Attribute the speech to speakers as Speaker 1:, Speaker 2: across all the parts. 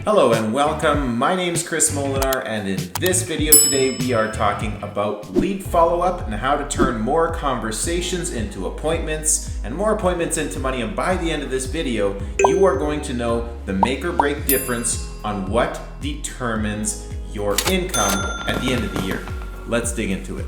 Speaker 1: Hello and welcome. My name is Chris Molenaar, and in this video today we are talking about lead follow-up and how to turn more conversations into appointments and more appointments into money. And by the end of this video, you are going to know the make or break difference on what determines your income at the end of the year. Let's dig into it.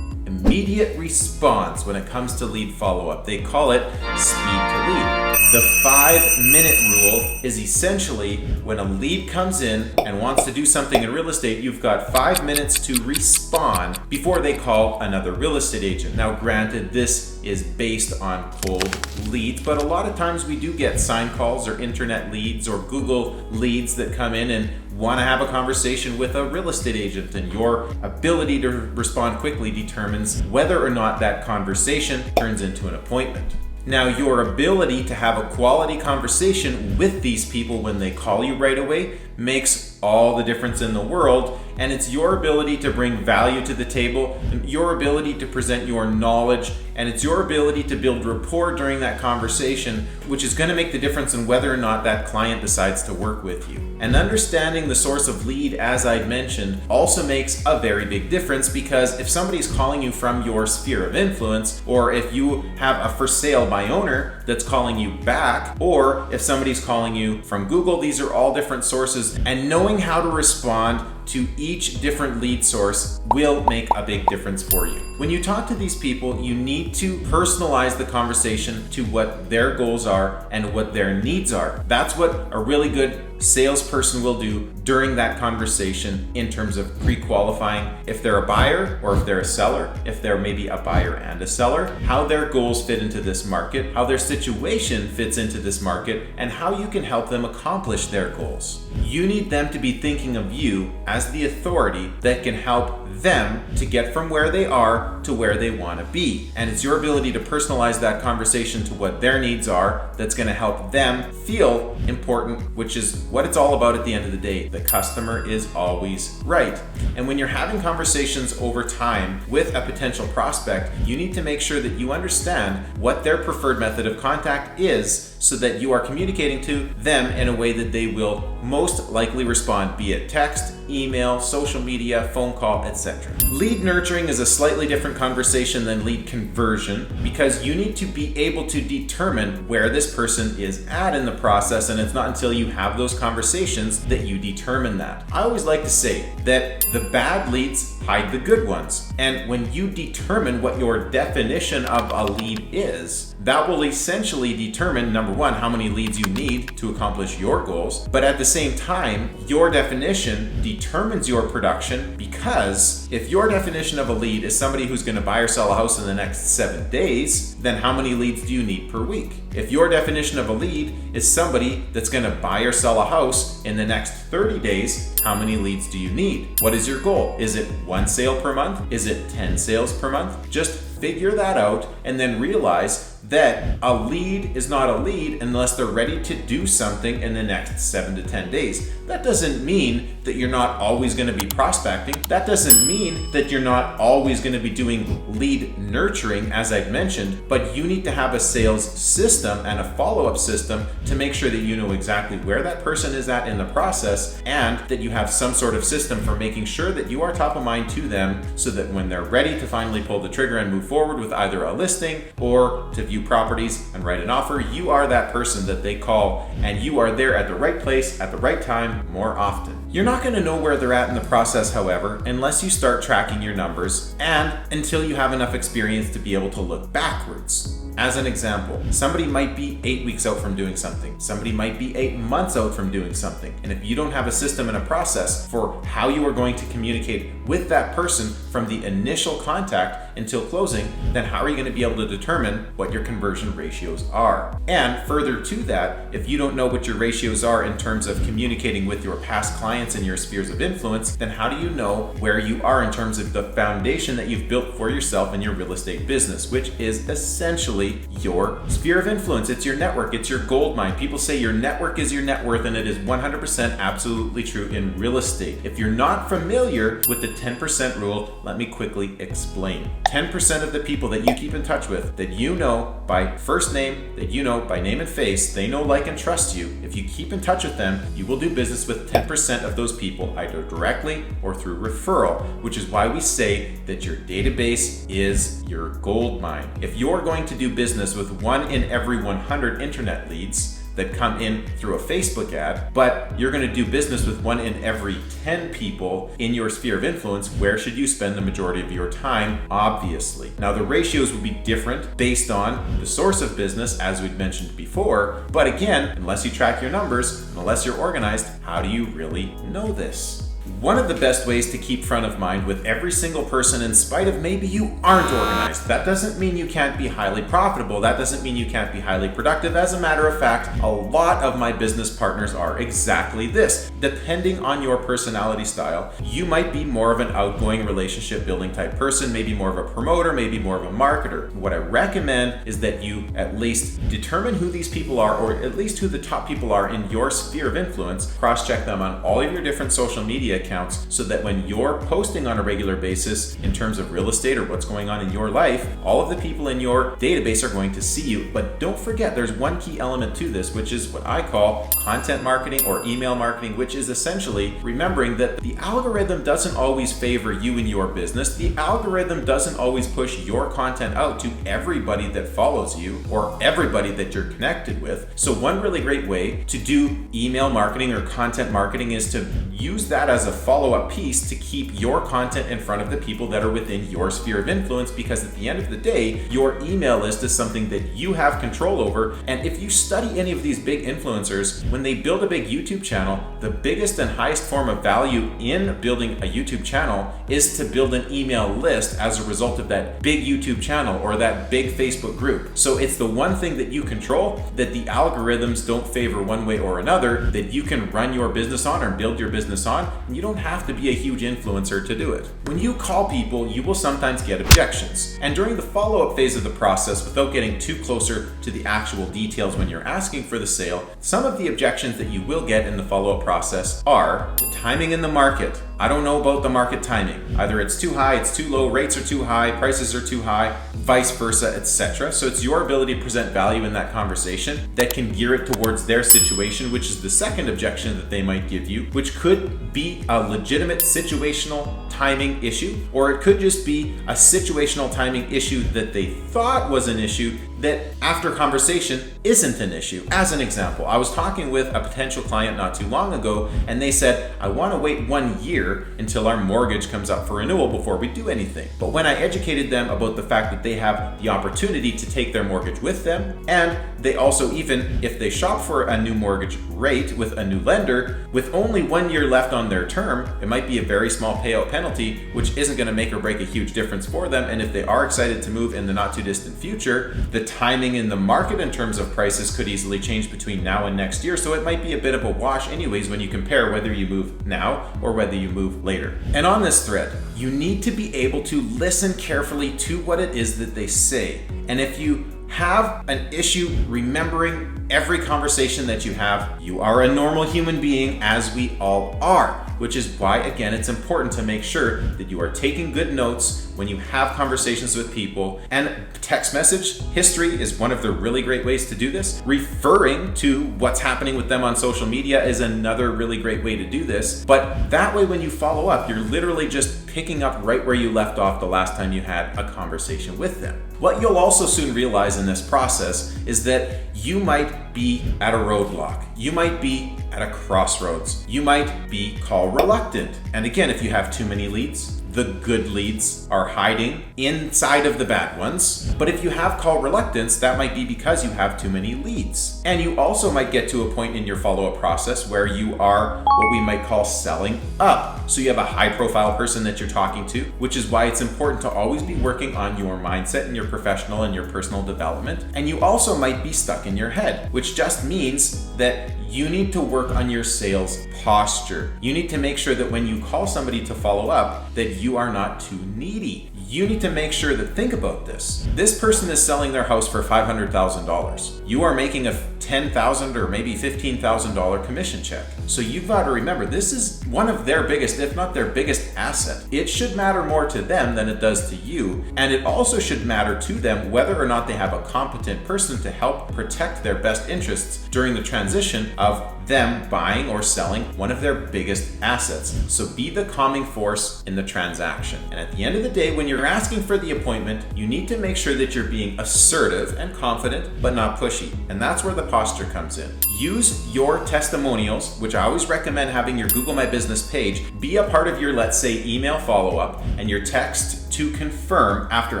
Speaker 1: Immediate response when it comes to lead follow-up. They call it speed to lead. The 5-minute rule is essentially when a lead comes in and wants to do something in real estate, you've got 5 minutes to respond before they call another real estate agent. Now, granted, this is based on cold leads, but a lot of times we do get sign calls or internet leads or Google leads that come in and want to have a conversation with a real estate agent, and your ability to respond quickly determines whether or not that conversation turns into an appointment. Now, your ability to have a quality conversation with these people when they call you right away makes all the difference in the world, and it's your ability to bring value to the table, your ability to present your knowledge, and it's your ability to build rapport during that conversation, which is going to make the difference in whether or not that client decides to work with you. And understanding the source of lead, as I mentioned, also makes a very big difference, because if somebody's calling you from your sphere of influence, or if you have a for sale by owner that's calling you back, or if somebody's calling you from Google, these are all different sources, and knowing how to respond to each different lead source will make a big difference for you. When you talk to these people, you need to personalize the conversation to what their goals are and what their needs are. That's what a really good salesperson will do during that conversation in terms of pre-qualifying if they're a buyer or if they're a seller, if they're maybe a buyer and a seller, how their goals fit into this market, how their situation fits into this market, and how you can help them accomplish their goals. You need them to be thinking of you as the authority that can help them to get from where they are to where they want to be. And it's your ability to personalize that conversation to what their needs are that's going to help them feel important, which is what it's all about at the end of the day. The customer is always right. And when you're having conversations over time with a potential prospect, you need to make sure that you understand what their preferred method of contact is, so that you are communicating to them in a way that they will most likely respond, be it text, email, social media, phone call, etc. Lead nurturing is a slightly different conversation than lead conversion, because you need to be able to determine where this person is at in the process, and it's not until you have those conversations that you determine that. I always like to say that the bad leads hide the good ones, and when you determine what your definition of a lead is, that will essentially determine, number one, how many leads you need to accomplish your goals, but at the same time, your definition determines your production, because if your definition of a lead is somebody who's going to buy or sell a house in the next 7 days, then how many leads do you need per week? If your definition of a lead is somebody that's going to buy or sell a house in the next 30 days, how many leads do you need? What is your goal? Is it 1 sale per month? Is it 10 sales per month? Just figure that out and then realize that a lead is not a lead unless they're ready to do something in the next 7 to 10 days. That doesn't mean that you're not always going to be prospecting. That doesn't mean that you're not always going to be doing lead nurturing, as I've mentioned, but you need to have a sales system and a follow-up system to make sure that you know exactly where that person is at in the process, and that you have some sort of system for making sure that you are top of mind to them, so that when they're ready to finally pull the trigger and move forward with either a listing or to view properties and write an offer, you are that person that they call, and you are there at the right place at the right time more often. You're not going to know where they're at in the process, however, unless you start tracking your numbers and until you have enough experience to be able to look backwards. As an example, somebody might be 8 weeks out from doing something. Somebody might be 8 months out from doing something. And if you don't have a system and a process for how you are going to communicate with that person from the initial contact until closing, then how are you going to be able to determine what your conversion ratios are? And further to that, if you don't know what your ratios are in terms of communicating with your past clients and your spheres of influence, then how do you know where you are in terms of the foundation that you've built for yourself in your real estate business, which is essentially essentially your sphere of influence. It's your network. It's your gold mine. People say your network is your net worth, and it is 100% absolutely true in real estate. If you're not familiar with the 10% rule, let me quickly explain. 10% of the people that you keep in touch with, that you know by first name, that you know by name and face, they know, like, and trust you. If you keep in touch with them, you will do business with 10% of those people, either directly or through referral, which is why we say that your database is your gold mine. If you're going to do business with 1 in every 100 internet leads that come in through a Facebook ad, but you're going to do business with 1 in every 10 people in your sphere of influence, where should you spend the majority of your time? Obviously. Now, the ratios will be different based on the source of business, as we'd mentioned before, but again, unless you track your numbers, and unless you're organized, how do you really know this? One of the best ways to keep front of mind with every single person, in spite of maybe you aren't organized, that doesn't mean you can't be highly profitable. That doesn't mean you can't be highly productive. As a matter of fact, a lot of my business partners are exactly this. Depending on your personality style, you might be more of an outgoing relationship building type person, maybe more of a promoter, maybe more of a marketer. What I recommend is that you at least determine who these people are, or at least who the top people are in your sphere of influence. Cross-check them on all of your different social media accounts, so that when you're posting on a regular basis in terms of real estate or what's going on in your life, all of the people in your database are going to see you. But don't forget, there's one key element to this, which is what I call content marketing or email marketing, which is essentially remembering that the algorithm doesn't always favor you and your business. The algorithm doesn't always push your content out to everybody that follows you or everybody that you're connected with. So one really great way to do email marketing or content marketing is to use that as a follow-up piece to keep your content in front of the people that are within your sphere of influence, because at the end of the day, your email list is something that you have control over. And if you study any of these big influencers, when they build a big YouTube channel, the biggest and highest form of value in building a YouTube channel is to build an email list as a result of that big YouTube channel or that big Facebook group. So it's the one thing that you control, that the algorithms don't favor one way or another, that you can run your business on or build your business on. And you don't have to be a huge influencer to do it. When you call people, you will sometimes get objections. And during the follow-up phase of the process, without getting too closer to the actual details when you're asking for the sale, some of the objections that you will get in the follow-up process are the timing in the market. I don't know about the market timing. Either it's too high, it's too low, rates are too high, prices are too high, vice versa, etc. So it's your ability to present value in that conversation that can gear it towards their situation, which is the second objection that they might give you, which could be a legitimate situational timing issue, or it could just be a situational timing issue that they thought was an issue that after conversation isn't an issue. As an example, I was talking with a potential client not too long ago, and they said, I want to wait 1 year until our mortgage comes up for renewal before we do anything. But when I educated them about the fact that they have the opportunity to take their mortgage with them, and they also, even if they shop for a new mortgage rate with a new lender, with only 1 year left on their term, it might be a very small payout penalty, which isn't going to make or break a huge difference for them. And if they are excited to move in the not too distant future, the timing in the market in terms of prices could easily change between now and next year. So it might be a bit of a wash anyways when you compare whether you move now or whether you move later. And on this thread, you need to be able to listen carefully to what it is that they say. And if you have an issue remembering every conversation that you have, you are a normal human being, as we all are, which is why, again, it's important to make sure that you are taking good notes when you have conversations with people. And text message history is one of the really great ways to do this. Referring to what's happening with them on social media is another really great way to do this. But that way, when you follow up, you're literally just picking up right where you left off the last time you had a conversation with them. What you'll also soon realize in this process is that you might be at a roadblock. You might be at a crossroads. You might be call reluctant. And again, if you have too many leads, the good leads are hiding inside of the bad ones. But if you have call reluctance, that might be because you have too many leads. And you also might get to a point in your follow-up process where you are what we might call selling up. So you have a high-profile person that you're talking to, which is why it's important to always be working on your mindset and your professional and your personal development. And you also might be stuck in your head, which just means that you need to work on your sales posture. You need to make sure that when you call somebody to follow up, that you are not too needy. you need to make sure that, think about this. This person is selling their house for $500,000. You are making a $10,000 or maybe $15,000 commission check. So you've got to remember, this is one of their biggest, if not their biggest asset. It should matter more to them than it does to you. And it also should matter to them whether or not they have a competent person to help protect their best interests during the transition of them buying or selling one of their biggest assets. So be the calming force in the transaction. And at the end of the day, when you're asking for the appointment, you need to make sure that you're being assertive and confident, but not pushy. And that's where the posture comes in. Use your testimonials, which I always recommend having your Google My Business page be a part of your, let's say, email follow-up, and your text to confirm after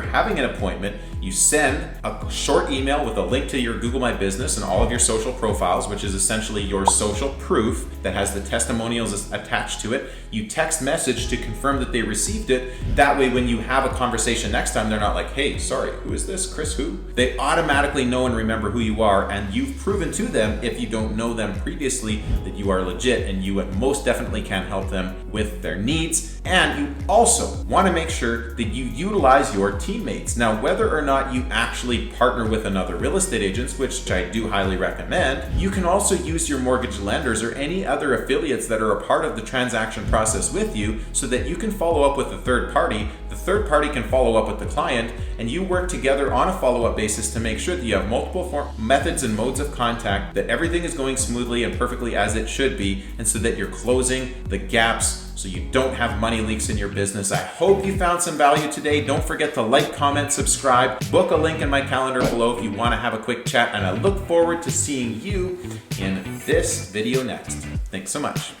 Speaker 1: having an appointment. You send a short email with a link to your Google My Business and all of your social profiles, which is essentially your social proof that has the testimonials attached to it. You text message to confirm that they received it. That way, when you have a conversation next time, they're not like, hey, sorry, who is this? Chris who? They automatically know and remember who you are, and you've proven to them, if you don't know them previously, that you are legit and you most definitely can help them with their needs. And you also want to make sure that you utilize your teammates. Now, whether or not you actually partner with another real estate agent, which I do highly recommend, you can also use your mortgage lenders or any other affiliates that are a part of the transaction process with you, so that you can follow up with a third party. The third party can follow up with the client, and you work together on a follow-up basis to make sure that you have multiple methods and modes of contact, that everything is going smoothly and perfectly as it should be, and so that you're closing the gaps so you don't have money leaks in your business. I hope you found some value today. Don't forget to like, comment, subscribe, book a link in my calendar below if you want to have a quick chat, and I look forward to seeing you in this video next. Thanks so much.